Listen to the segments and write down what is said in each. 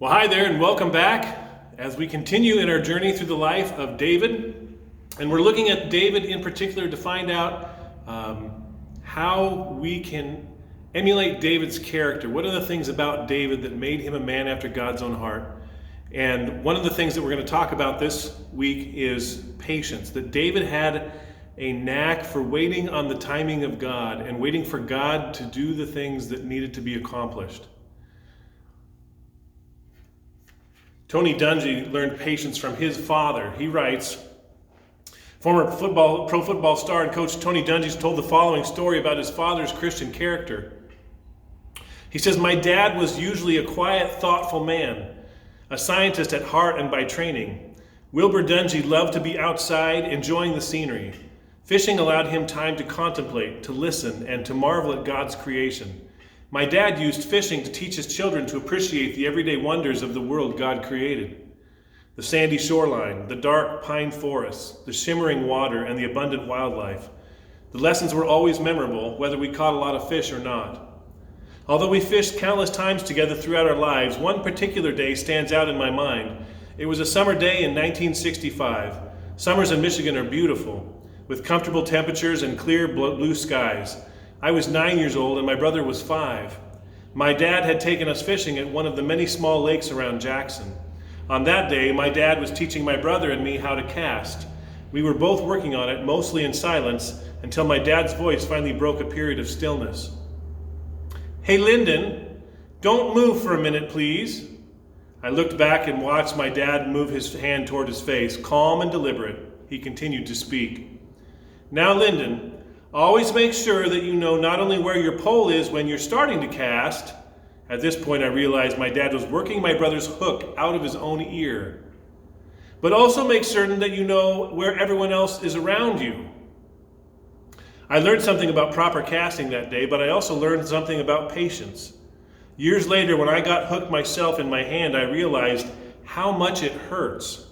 Well, hi there, and welcome back as we continue in our journey through the life of David. And we're looking at David in particular to find out how we can emulate David's character. What are the things about David that made him a man after God's own heart? And one of the things that we're going to talk about this week is patience. That David had a knack for waiting on the timing of God and waiting for God to do the things that needed to be accomplished. Tony Dungy learned patience from his father. He writes, former pro football star and coach Tony Dungy told the following story about his father's Christian character. He says, "My dad was usually a quiet, thoughtful man, a scientist at heart and by training. Wilbur Dungy loved to be outside, enjoying the scenery. Fishing allowed him time to contemplate, to listen, and to marvel at God's creation. My dad used fishing to teach his children to appreciate the everyday wonders of the world God created. The sandy shoreline, the dark pine forests, the shimmering water, and the abundant wildlife. The lessons were always memorable, whether we caught a lot of fish or not. Although we fished countless times together throughout our lives, one particular day stands out in my mind. It was a summer day in 1965. Summers in Michigan are beautiful, with comfortable temperatures and clear blue skies. I was 9 years old and my brother was 5. My dad had taken us fishing at one of the many small lakes around Jackson. On that day, my dad was teaching my brother and me how to cast. We were both working on it, mostly in silence, until my dad's voice finally broke a period of stillness. "Hey, Lyndon, don't move for a minute, please." I looked back and watched my dad move his hand toward his face. Calm and deliberate, he continued to speak. "Now, Lyndon, always make sure that you know not only where your pole is when you're starting to cast." At this point, I realized my dad was working my brother's hook out of his own ear. "But also make certain that you know where everyone else is around you." I learned something about proper casting that day, but I also learned something about patience. Years later, when I got hooked myself in my hand, I realized how much it hurts.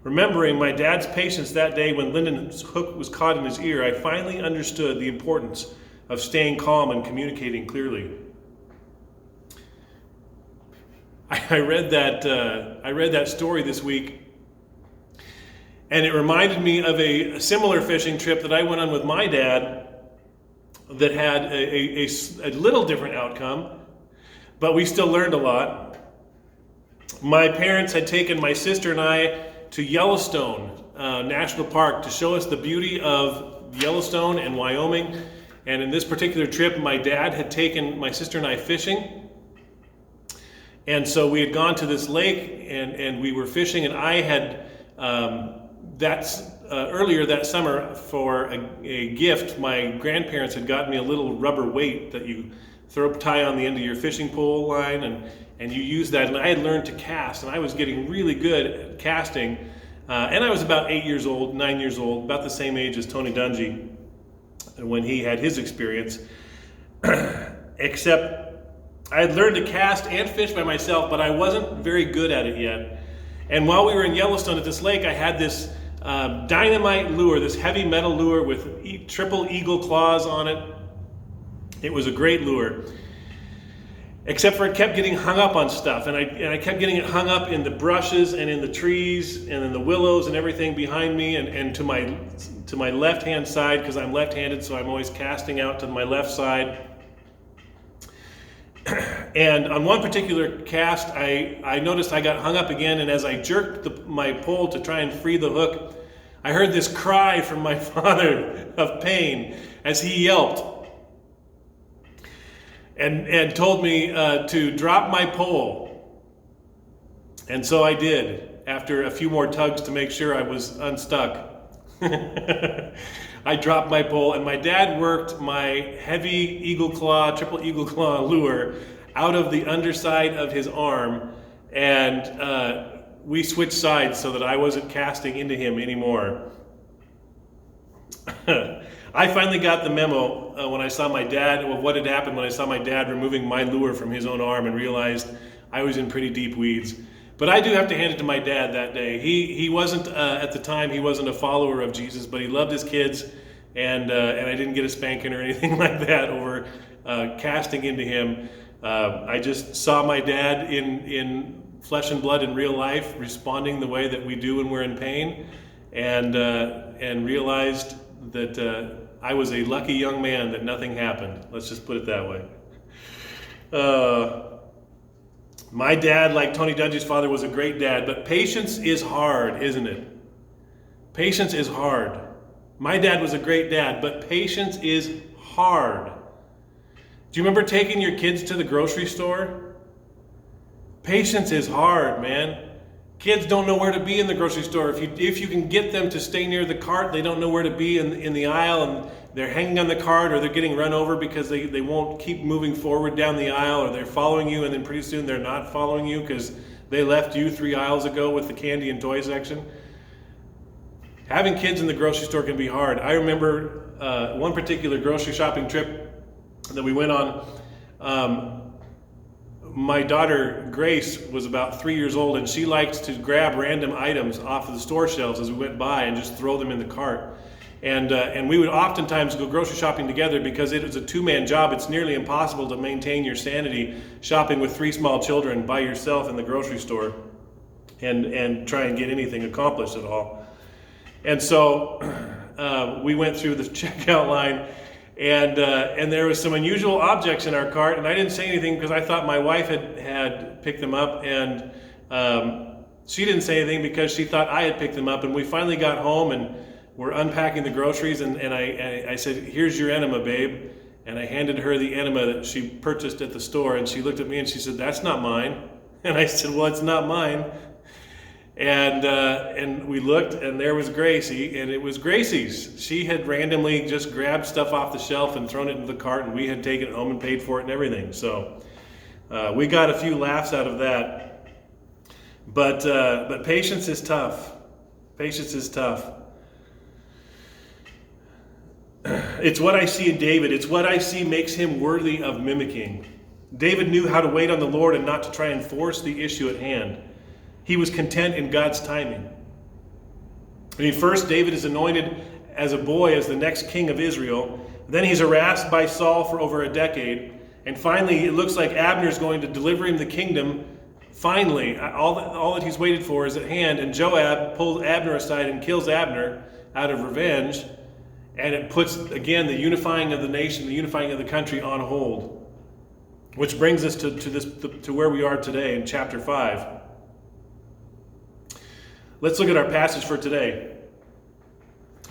Remembering my dad's patience that day when Lyndon's hook was caught in his ear, I finally understood the importance of staying calm and communicating clearly. I read that story this week, and it reminded me of a similar fishing trip that I went on with my dad that had a little different outcome, but we still learned a lot. My parents had taken my sister and I to Yellowstone National Park to show us the beauty of Yellowstone and Wyoming. And in this particular trip, my dad had taken my sister and I fishing. And so we had gone to this lake and we were fishing, and I had, earlier that summer for a gift, my grandparents had gotten me a little rubber weight that you tie on the end of your fishing pole line, and you use that. And I had learned to cast, and I was getting really good at casting. And I was about 9 years old, about the same age as Tony Dungy when he had his experience. Except I had learned to cast and fish by myself, but I wasn't very good at it yet. And while we were in Yellowstone at this lake, I had this dynamite lure, this heavy metal lure with triple eagle claws on it. It was a great lure. Except for it kept getting hung up on stuff, and I kept getting it hung up in the brushes and in the trees and in the willows and everything behind me and to my left-hand side, because I'm left-handed, so I'm always casting out to my left side. And on one particular cast, I noticed I got hung up again, and as I jerked my pole to try and free the hook, I heard this cry from my father of pain as he yelped. And told me to drop my pole. And so I did, after a few more tugs to make sure I was unstuck. I dropped my pole, and my dad worked my heavy triple eagle claw lure out of the underside of his arm, and we switched sides so that I wasn't casting into him anymore. I finally got the memo when I saw my dad, what had happened when I saw my dad removing my lure from his own arm, and realized I was in pretty deep weeds. But I do have to hand it to my dad that day. He wasn't, at the time, he wasn't a follower of Jesus, but he loved his kids, and I didn't get a spanking or anything like that over casting into him. I just saw my dad in flesh and blood in real life, responding the way that we do when we're in pain, and realized that I was a lucky young man that nothing happened. Let's just put it that way. My dad, like Tony Dungy's father, was a great dad, but patience is hard, isn't it? Patience is hard. My dad was a great dad, but patience is hard. Do you remember taking your kids to the grocery store? Patience is hard, man. Kids don't know where to be in the grocery store. If you can get them to stay near the cart, they don't know where to be in the aisle, and they're hanging on the cart, or they're getting run over because they won't keep moving forward down the aisle, or they're following you, and then pretty soon they're not following you because they left you 3 aisles ago with the candy and toy section. Having kids in the grocery store can be hard. I remember one particular grocery shopping trip that we went on. My daughter Grace was about 3 years old, and she liked to grab random items off of the store shelves as we went by and just throw them in the cart. And we would oftentimes go grocery shopping together because it was a two-man job. It's nearly impossible to maintain your sanity shopping with 3 small children by yourself in the grocery store and try and get anything accomplished at all. And so we went through the checkout line, and there was some unusual objects in our cart, and I didn't say anything because I thought my wife had picked them up, and she didn't say anything because she thought I had picked them up. And we finally got home, and we're unpacking the groceries, and I said, "Here's your enema, babe." And I handed her the enema that she purchased at the store, and she looked at me and she said, "That's not mine." And I said, "Well, it's not mine." And we looked, and there was Gracie, and it was Gracie's. She had randomly just grabbed stuff off the shelf and thrown it into the cart, and we had taken it home and paid for it and everything. So we got a few laughs out of that. But patience is tough. Patience is tough. It's what I see in David. It's what I see makes him worthy of mimicking. David knew how to wait on the Lord and not to try and force the issue at hand. He was content in God's timing. I mean, first, David is anointed as a boy as the next king of Israel. Then he's harassed by Saul for over a decade. And finally, it looks like Abner's going to deliver him the kingdom. Finally, all that he's waited for is at hand. And Joab pulls Abner aside and kills Abner out of revenge. And it puts, again, the unifying of the nation, the unifying of the country on hold. Which brings us to where we are today in chapter 5. Let's look at our passage for today.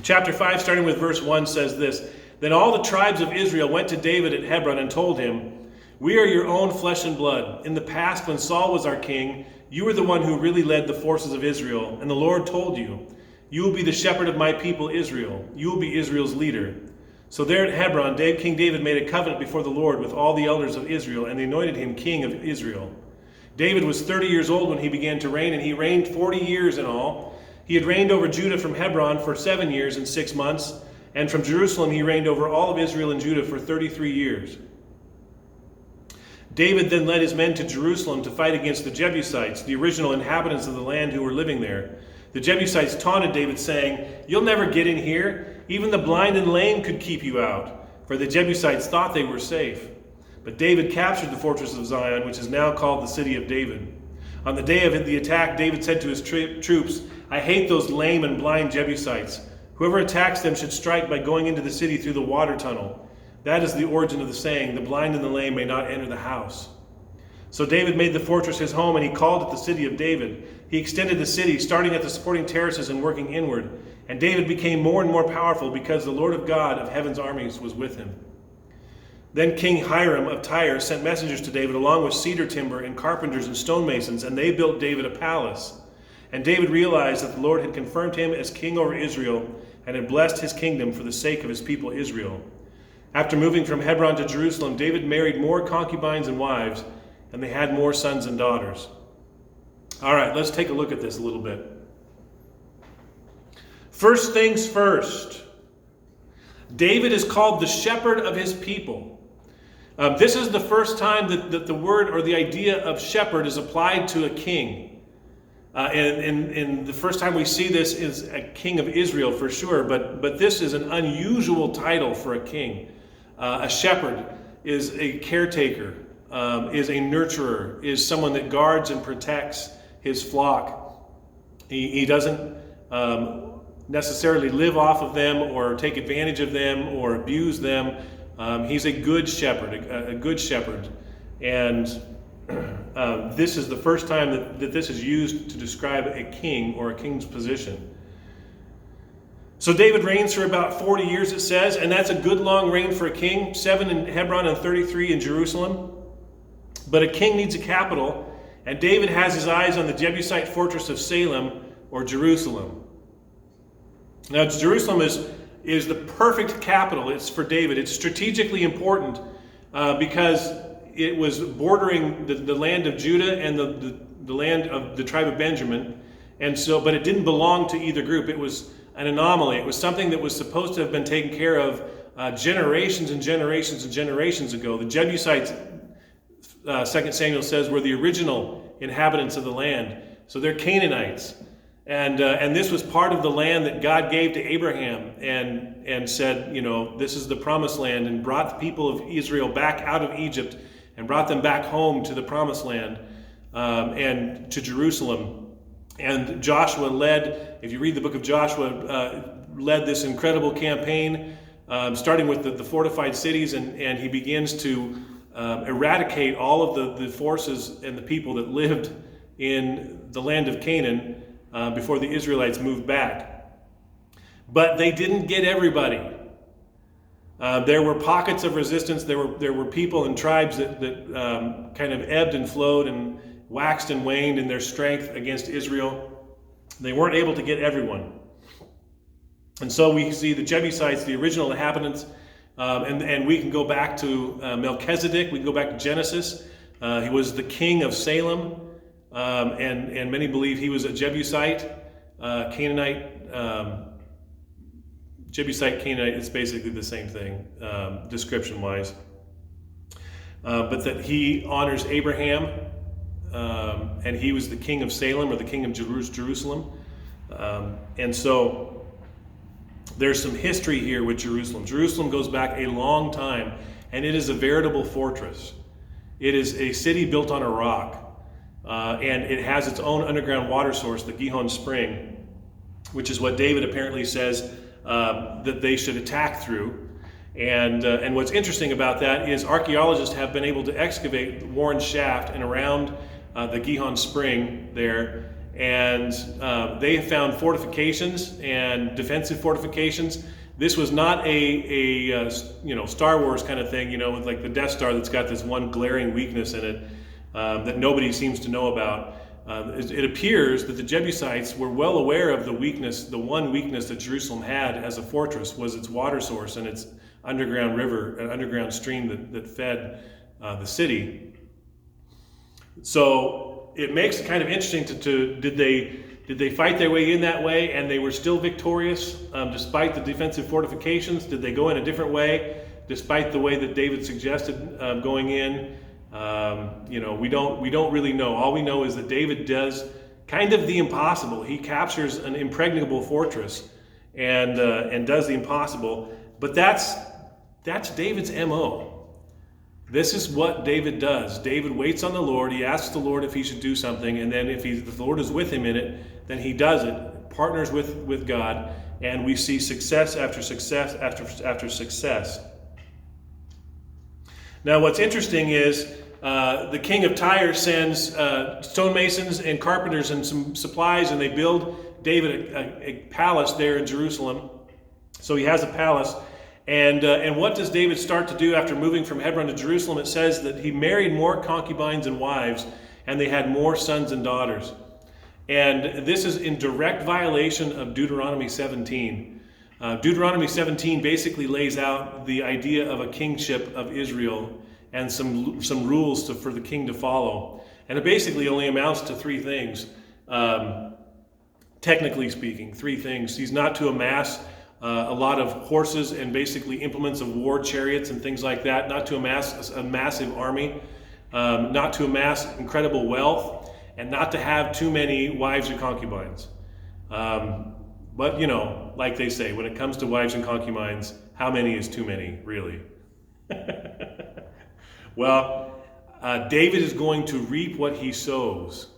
Chapter 5, starting with verse 1, says this: "Then all the tribes of Israel went to David at Hebron and told him, 'We are your own flesh and blood. In the past, when Saul was our king, you were the one who really led the forces of Israel. And the Lord told you, you will be the shepherd of my people Israel. You will be Israel's leader.' So there at Hebron, King David made a covenant before the Lord with all the elders of Israel, and they anointed him king of Israel. David was 30 years old when he began to reign, and he reigned 40 years in all. He had reigned over Judah from Hebron for 7 years and 6 months, and from Jerusalem he reigned over all of Israel and Judah for 33 years. David then led his men to Jerusalem to fight against the Jebusites, the original inhabitants of the land who were living there. The Jebusites taunted David, saying, 'You'll never get in here. Even the blind and lame could keep you out.' For the Jebusites thought they were safe. But David captured the fortress of Zion, which is now called the City of David. On the day of the attack, David said to his troops, 'I hate those lame and blind Jebusites. Whoever attacks them should strike by going into the city through the water tunnel. That is the origin of the saying, the blind and the lame may not enter the house.' So David made the fortress his home, and he called it the City of David. He extended the city, starting at the supporting terraces and working inward. And David became more and more powerful because the Lord of God of heaven's armies was with him. Then King Hiram of Tyre sent messengers to David along with cedar timber and carpenters and stonemasons, and they built David a palace. And David realized that the Lord had confirmed him as king over Israel and had blessed his kingdom for the sake of his people Israel. After moving from Hebron to Jerusalem, David married more concubines and wives, and they had more sons and daughters." All right, let's take a look at this a little bit. First things first. David is called the shepherd of his people. This is the first time that the word or the idea of shepherd is applied to a king. And the first time we see this is a king of Israel for sure, but this is an unusual title for a king. A shepherd is a caretaker is a nurturer, is someone that guards and protects his flock. He doesn't necessarily live off of them or take advantage of them or abuse them. He's a good shepherd, a good shepherd. And this is the first time that this is used to describe a king or a king's position. So David reigns for about 40 years, it says, and that's a good long reign for a king, 7 in Hebron and 33 in Jerusalem. But a king needs a capital, and David has his eyes on the Jebusite fortress of Salem, or Jerusalem. Now, Jerusalem is the perfect capital. It's for David. It's strategically important because it was bordering the land of Judah and the land of the tribe of Benjamin, and so, but it didn't belong to either group. It was an anomaly. It was something that was supposed to have been taken care of generations and generations and generations ago. The Jebusites, 2 Samuel says, were the original inhabitants of the land. So they're Canaanites. And this was part of the land that God gave to Abraham and said, this is the promised land, and brought the people of Israel back out of Egypt and brought them back home to the promised land and to Jerusalem. And Joshua led, if you read the book of Joshua, led this incredible campaign, starting with the fortified cities, and he begins to eradicate all of the forces and the people that lived in the land of Canaan before the Israelites moved back. But they didn't get everybody. There were pockets of resistance. There were people and tribes that kind of ebbed and flowed and waxed and waned in their strength against Israel. They weren't able to get everyone. And so we see the Jebusites, the original inhabitants, and we can go back to Melchizedek. We can go back to Genesis. He was the king of Salem, and many believe he was a Jebusite, Canaanite. Jebusite, Canaanite, it's basically the same thing, description-wise. But that he honors Abraham, and he was the king of Salem, or the king of Jerusalem. And so there's some history here with Jerusalem. Jerusalem goes back a long time, and it is a veritable fortress. It is a city built on a rock, and it has its own underground water source, the Gihon Spring, which is what David apparently says that they should attack through. And what's interesting about that is archaeologists have been able to excavate Warren's Shaft and around the Gihon Spring there, and they have found fortifications and defensive fortifications. This was not a Star Wars kind of thing, with like the Death Star that's got this one glaring weakness in it that nobody seems to know about. It appears that the Jebusites were well aware of the weakness. The one weakness that Jerusalem had as a fortress was its water source and its underground river, an underground stream that fed the city. So it makes it kind of interesting did they fight their way in that way and they were still victorious despite the defensive fortifications? Did they go in a different way despite the way that David suggested going in? We don't really know. All we know is that David does kind of the impossible. He captures an impregnable fortress and does the impossible. But that's David's MO. This is what David does. David waits on the Lord. He asks the Lord if he should do something, and then if the Lord is with him in it, then he does it. Partners with God, and we see success after success after success. Now, what's interesting is the king of Tyre sends stonemasons and carpenters and some supplies, and they build David a palace there in Jerusalem. So he has a palace. And what does David start to do after moving from Hebron to Jerusalem? It says that he married more concubines and wives, and they had more sons and daughters. And this is in direct violation of Deuteronomy 17. Deuteronomy 17 basically lays out the idea of a kingship of Israel and some rules for the king to follow. And it basically only amounts to three things, technically speaking, three things. He's not to amass a lot of horses and basically implements of war, chariots and things like that, not to amass a massive army, not to amass incredible wealth, and not to have too many wives or concubines. But like they say, when it comes to wives and concubines, how many is too many, really? Well, David is going to reap what he sows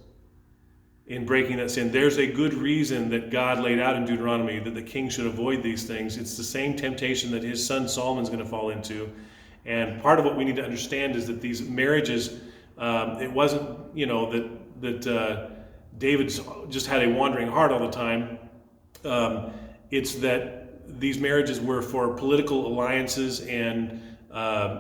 in breaking that sin. There's a good reason that God laid out in Deuteronomy that the king should avoid these things. It's the same temptation that his son Solomon's going to fall into. And part of what we need to understand is that these marriages, it wasn't, that David's just had a wandering heart all the time. It's that these marriages were for political alliances and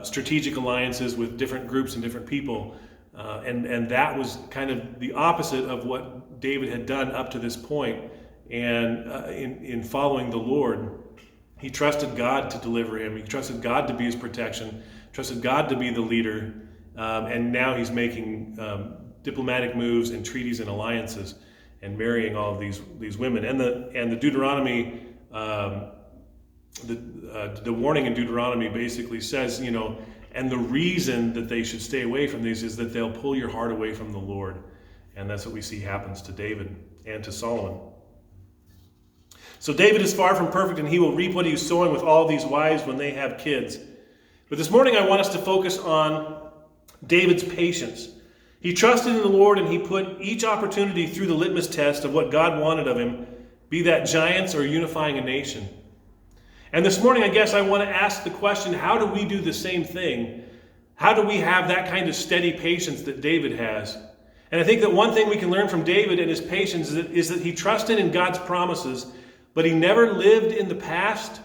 strategic alliances with different groups and different people. And that was kind of the opposite of what David had done up to this point. And in following the Lord, he trusted God to deliver him. He trusted God to be his protection, trusted God to be the leader. And now he's making diplomatic moves and treaties and alliances and marrying all of these women. And the Deuteronomy, the warning in Deuteronomy basically says, and the reason that they should stay away from these is that they'll pull your heart away from the Lord. And that's what we see happens to David and to Solomon. So David is far from perfect, and he will reap what he's sowing with all these wives when they have kids. But this morning I want us to focus on David's patience. He trusted in the Lord, and he put each opportunity through the litmus test of what God wanted of him, be that giants or unifying a nation. And this morning, I guess I want to ask the question, how do we do the same thing? How do we have that kind of steady patience that David has? And I think that one thing we can learn from David and his patience is that he trusted in God's promises, but he never lived in the past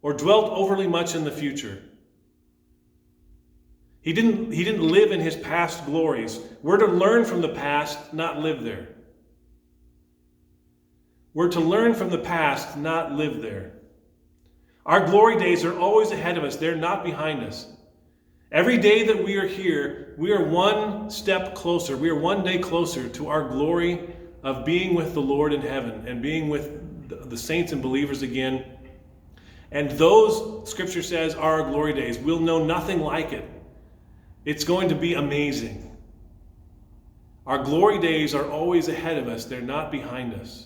or dwelt overly much in the future. He didn't live in his past glories. We're to learn from the past, not live there. We're to learn from the past, not live there. Our glory days are always ahead of us. They're not behind us. Every day that we are here, we are one step closer. We are one day closer to our glory of being with the Lord in heaven and being with the saints and believers again. And those, Scripture says, are our glory days. We'll know nothing like it. It's going to be amazing. Our glory days are always ahead of us. They're not behind us.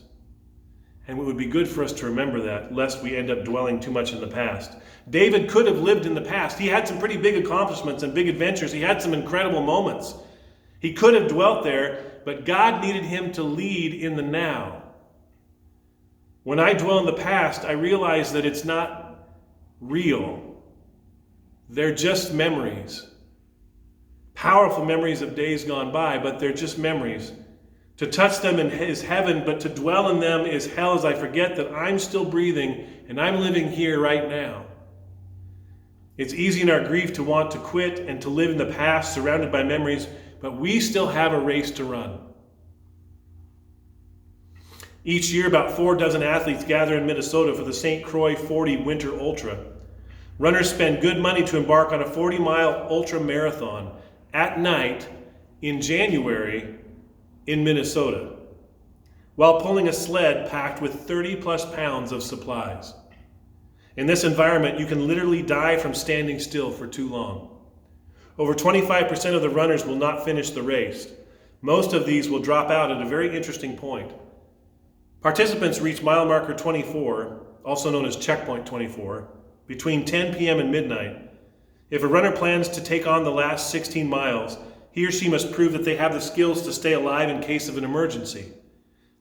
And it would be good for us to remember that, lest we end up dwelling too much in the past. David could have lived in the past. He had some pretty big accomplishments and big adventures. He had some incredible moments. He could have dwelt there, but God needed him to lead in the now. When I dwell in the past, I realize that it's not real. They're just memories. Powerful memories of days gone by, but they're just memories. To touch them is heaven, but to dwell in them is hell, as I forget that I'm still breathing and I'm living here right now. It's easy in our grief to want to quit and to live in the past surrounded by memories, but we still have a race to run. Each year, about 4 dozen athletes gather in Minnesota for the St. Croix 40 Winter Ultra. Runners spend good money to embark on a 40-mile ultra marathon at night in January in Minnesota, while pulling a sled packed with 30 plus pounds of supplies. In this environment, you can literally die from standing still for too long. Over 25% of the runners will not finish the race. Most of these will drop out at a very interesting point. Participants reach mile marker 24, also known as checkpoint 24, between 10 p.m. and midnight. If a runner plans to take on the last 16 miles, he or she must prove that they have the skills to stay alive in case of an emergency.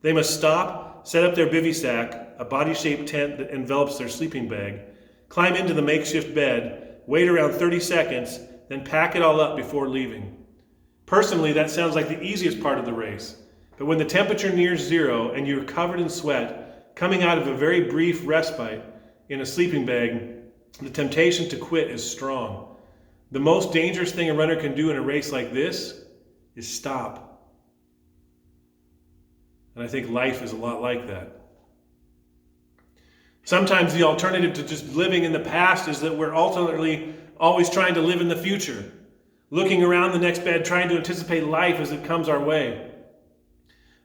They must stop, set up their bivy sack, a body-shaped tent that envelops their sleeping bag, climb into the makeshift bed, wait around 30 seconds, then pack it all up before leaving. Personally, that sounds like the easiest part of the race. But when the temperature nears zero and you're covered in sweat, coming out of a very brief respite in a sleeping bag, the temptation to quit is strong. The most dangerous thing a runner can do in a race like this is stop. And I think life is a lot like that. Sometimes the alternative to just living in the past is that we're ultimately always trying to live in the future, looking around the next bend, trying to anticipate life as it comes our way.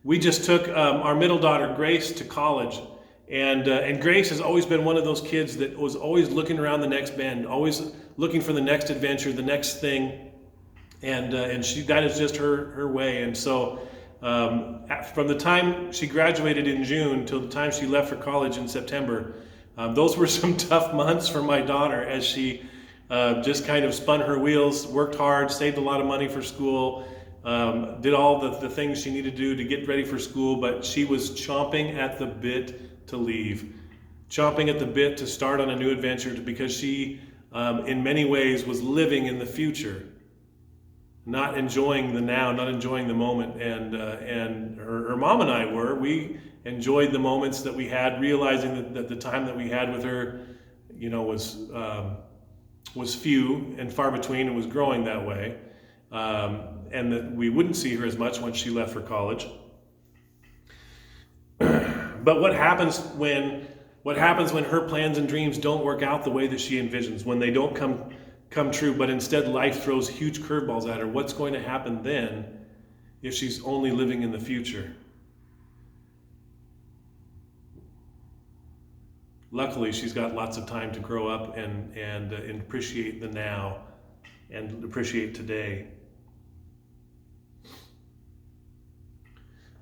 We just took our middle daughter, Grace, to college. And Grace has always been one of those kids that was always looking around the next bend, always looking for the next adventure, the next thing, and that is just her way. And so from the time she graduated in June till the time she left for college in September, those were some tough months for my daughter as she just kind of spun her wheels, worked hard, saved a lot of money for school, did all the things she needed to do to get ready for school, but she was chomping at the bit to leave, chomping at the bit to start on a new adventure because she, in many ways, was living in the future, not enjoying the now, not enjoying the moment. And her mom and I we enjoyed the moments that we had, realizing that the time that we had with her, was few and far between and was growing that way. And that we wouldn't see her as much once she left for college. But what happens when her plans and dreams don't work out the way that she envisions, when they don't come true, but instead life throws huge curveballs at her? What's going to happen then if she's only living in the future? Luckily, she's got lots of time to grow up and appreciate the now and appreciate today.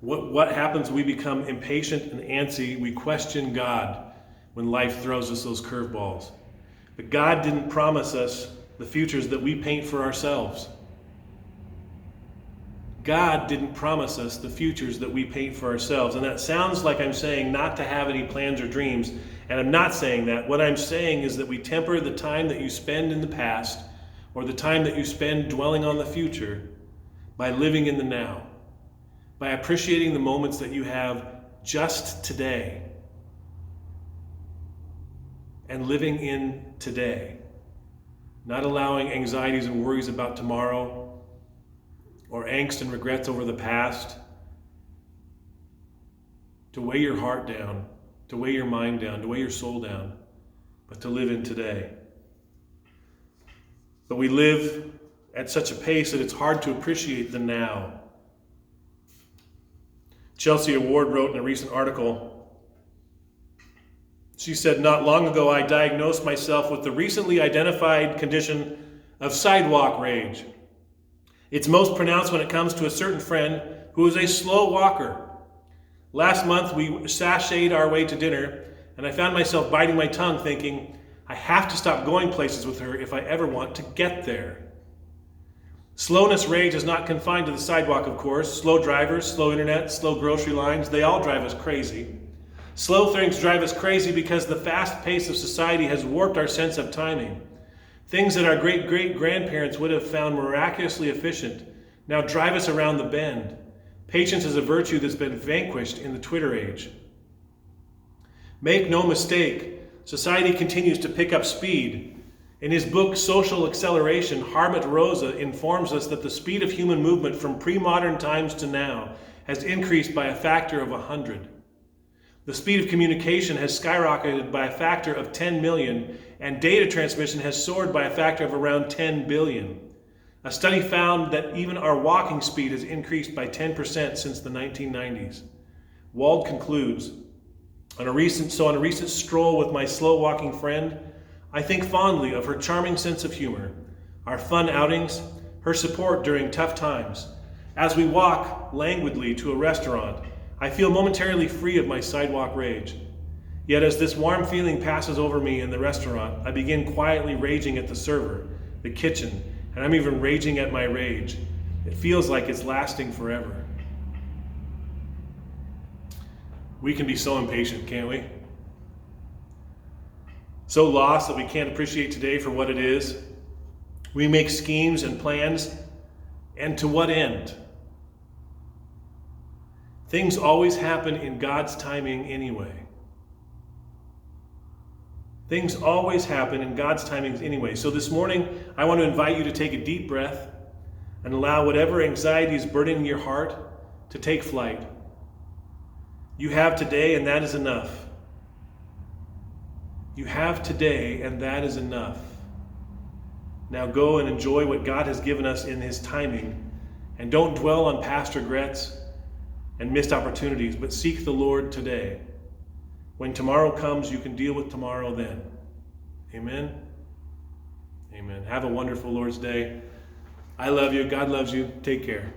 What happens? We become impatient and antsy. We question God when life throws us those curveballs. But God didn't promise us the futures that we paint for ourselves. God didn't promise us the futures that we paint for ourselves. And that sounds like I'm saying not to have any plans or dreams. And I'm not saying that. What I'm saying is that we temper the time that you spend in the past or the time that you spend dwelling on the future by living in the now, by appreciating the moments that you have just today and living in today, not allowing anxieties and worries about tomorrow or angst and regrets over the past to weigh your heart down, to weigh your mind down, to weigh your soul down, but to live in today. But we live at such a pace that it's hard to appreciate the now. Chelsea Ward wrote in a recent article, she said, "Not long ago I diagnosed myself with the recently identified condition of sidewalk rage. It's most pronounced when it comes to a certain friend who is a slow walker. Last month we sashayed our way to dinner, and I found myself biting my tongue thinking, I have to stop going places with her if I ever want to get there." Slowness rage is not confined to the sidewalk, of course. Slow drivers, slow internet, slow grocery lines, they all drive us crazy. Slow things drive us crazy because the fast pace of society has warped our sense of timing. Things that our great-great-grandparents would have found miraculously efficient now drive us around the bend. Patience is a virtue that's been vanquished in the Twitter age. Make no mistake, society continues to pick up speed. In his book, Social Acceleration, Harmut Rosa informs us that the speed of human movement from pre-modern times to now has increased by a factor of 100. The speed of communication has skyrocketed by a factor of 10 million, and data transmission has soared by a factor of around 10 billion. A study found that even our walking speed has increased by 10% since the 1990s. Wald concludes, on a recent stroll with my slow-walking friend, I think fondly of her charming sense of humor, our fun outings, her support during tough times. As we walk languidly to a restaurant, I feel momentarily free of my sidewalk rage. Yet as this warm feeling passes over me in the restaurant, I begin quietly raging at the server, the kitchen, and I'm even raging at my rage. It feels like it's lasting forever. We can be so impatient, can't we? So lost that we can't appreciate today for what it is. We make schemes and plans, and to what end? Things always happen in God's timing anyway. Things always happen in God's timing anyway. So this morning, I want to invite you to take a deep breath and allow whatever anxiety is burdening your heart to take flight. You have today, and that is enough. You have today, and that is enough. Now go and enjoy what God has given us in His timing, and don't dwell on past regrets and missed opportunities, but seek the Lord today. When tomorrow comes, you can deal with tomorrow then. Amen? Amen. Have a wonderful Lord's Day. I love you. God loves you. Take care.